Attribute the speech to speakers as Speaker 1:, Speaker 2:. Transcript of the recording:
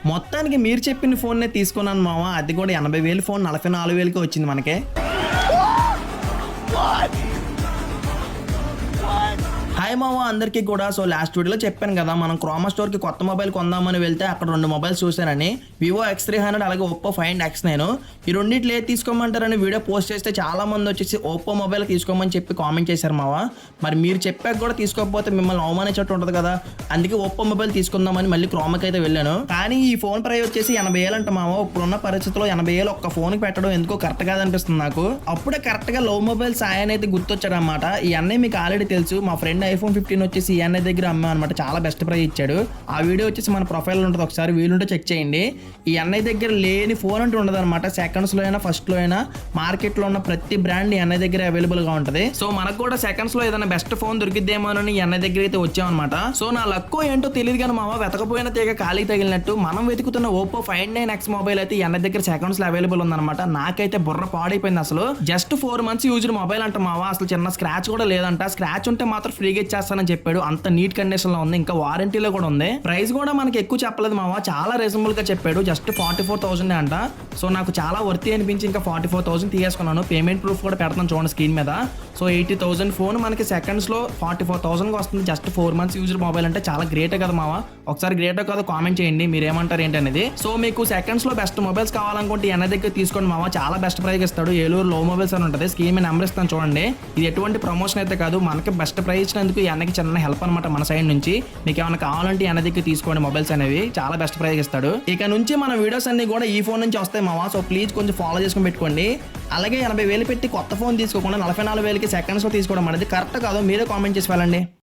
Speaker 1: మొత్తానికి మీరు చెప్పిన ఫోన్నే తీసుకున్నాను మామ. అది కూడా 80,000 ఫోన్ 44,000కి వచ్చింది మనకి. హాయ్ మామ అందరికీ కూడా. సో లాస్ట్ వీడియోలో చెప్పాను కదా, మనం క్రోమా స్టోర్కి కొత్త మొబైల్ కొందామని వెళ్తే అక్కడ 2 మొబైల్స్ చూశానని, వివో X300 అలాగే ఒప్పో ఫైండ్ X9. ఈ రెండింటిలో ఏది తీసుకోమంటారని వీడియో పోస్ట్ చేస్తే చాలా మంది వచ్చేసి ఒప్పో మొబైల్ తీసుకోమని చెప్పి కామెంట్ చేశారు మావ. మరి మీరు చెప్పాక కూడా తీసుకోకపోతే మిమ్మల్ని అవమానించట్టు ఉంటుంది కదా, అందుకే ఒప్పో మొబైల్ తీసుకుందామని మళ్ళీ క్రోమాకి అయితే వెళ్ళాను. కానీ ఈ ఫోన్ ప్రైస్ వచ్చేసి 80,000 అంట మావ. ఇప్పుడున్న పరిస్థితిలో 80,000 ఒక్క ఫోన్కి పెట్టడం ఎందుకో కరెక్ట్ కాదనిపిస్తుంది నాకు. అప్పుడే కరెక్ట్గా లో మొబైల్ సాయన్ అయితే గుర్తొచ్చాడనమాట. ఈ అన్నయ్య మీకు ఆల్రెడీ తెలుసు, మా ఫ్రెండ్ iPhone 15 వచ్చేసి ఈ అన్నయ్య దగ్గర అమ్మా అనమాట. చాలా బెస్ట్ ప్రైస్ ఇచ్చాడు. ఆ వీడియో వచ్చేసి మన ప్రొఫైల్ ఉంటుంది, ఒకసారి వీలుంటే చెక్ చేయండి. ఈ అన్నయ్య దగ్గర లేని ఫోన్ అంటూ ఉండదు అనమాట. సెకండ్స్లో అయినా ఫస్ట్లో అయినా మార్కెట్లో ఉన్న ప్రతి బ్రాండ్ ఈ అన్నయ్య దగ్గర అవైలబుల్గా ఉంటుంది. సో మనకు కూడా సెకండ్స్లో ఏదైనా బెస్ట్ ఫోన్ దొరికిద్దేమోనని ఈ అన్నయ్య దగ్గర అయితే వచ్చామన్నమాట. సో నా లక్కో ఏంటో తెలియదు కానీ మామ, వెతకపోయిన తీగ ఖాళీ తగిలినట్టు మనం వెతుకుతున్న ఒప్పో ఫైండ్ 9X మొబైల్ అయితే ఈ అన్నయ్య దగ్గర సెకండ్స్లో అవైలబుల్ ఉందన్నమాట. నాకైతే బుర్ర పాడైపోయింది అసలు. జస్ట్ 4 months యూజ్డ్ మొబైల్ అంట మావ. అసలు చిన్న స్క్రాచ్ కూడా లేదంట. స్క్రాచ్ ఉంటే మాత్రం ఫ్రీగా ఇచ్చేస్తానని చెప్పాడు. అంత నీట్ కండిషన్ లో ఉంది, ఇంకా వారంటీలో కూడా ఉంది. ప్రైస్ కూడా మనకి ఎక్కువ చెప్పలేదు మావ, చాలా రీజనబుల్ గా చెప్పాడు. జస్ట్ 44,000 అంట. సో నాకు చాలా వర్తీ అనిపించి ఇంకా 44,000 తీసేసుకున్నాను. పేమెంట్ ప్రూఫ్ కూడా పెడతాను చూడండి స్క్రీన్ మీద. సో 80,000 ఫోన్ మనకి సెకండ్స్ లో 44,000 వస్తుంది. జస్ట్ 4 months యూజ్డ్ మొబైల్ అంటే చాలా గ్రేటే కదా మావ. ఒకసారి గ్రేటో కాదో కామెంట్ చేయండి, మీరు ఏమంటారు ఏంటనేది. సో మీకు సెకండ్స్ లో బెస్ట్ మొబైల్స్ కావాలనుకుంటే ఎన్న దగ్గర తీసుకోండి మావ, చాలా బెస్ట్ ప్రైస్ ఇస్తాడు. ఏలూరు లో మొబైల్స్ అని ఉంటుంది, స్క్రీన్ మీద నెంబర్ ఇస్తాను చూడండి. ఇది ఎటువంటి ప్రమోషన్ అయితే కాదు, మనకి బెస్ట్ ప్రైస్ ఇచ్చినందుకు ఈ అన్నకి చిన్న హెల్ప్ అనమాట మన సైడ్ నుంచి. మీకు ఏమైనా కావాలంటే ఎన్న దగ్గర తీసుకోండి మొబైల్స్ అనేవి, చాలా బెస్ట్ ప్రైస్ ఇస్తాడు. ఇక నుంచి మన వీడియోస్ అన్ని కూడా ఈ ఫోన్ నుంచి వస్తాయి మావా. సో ప్లీజ్ కొంచెం ఫాలో చేసుకుని పెట్టుకోండి. అలాగే 80,000 పెట్టి కొత్త ఫోన్ తీసుకోకుండా 44,000కి సెకండ్స్ లో తీసుకోవడం అనేది కరెక్ట్ కాదు, మీరే కామెంట్ చేసి వెళ్ళండి.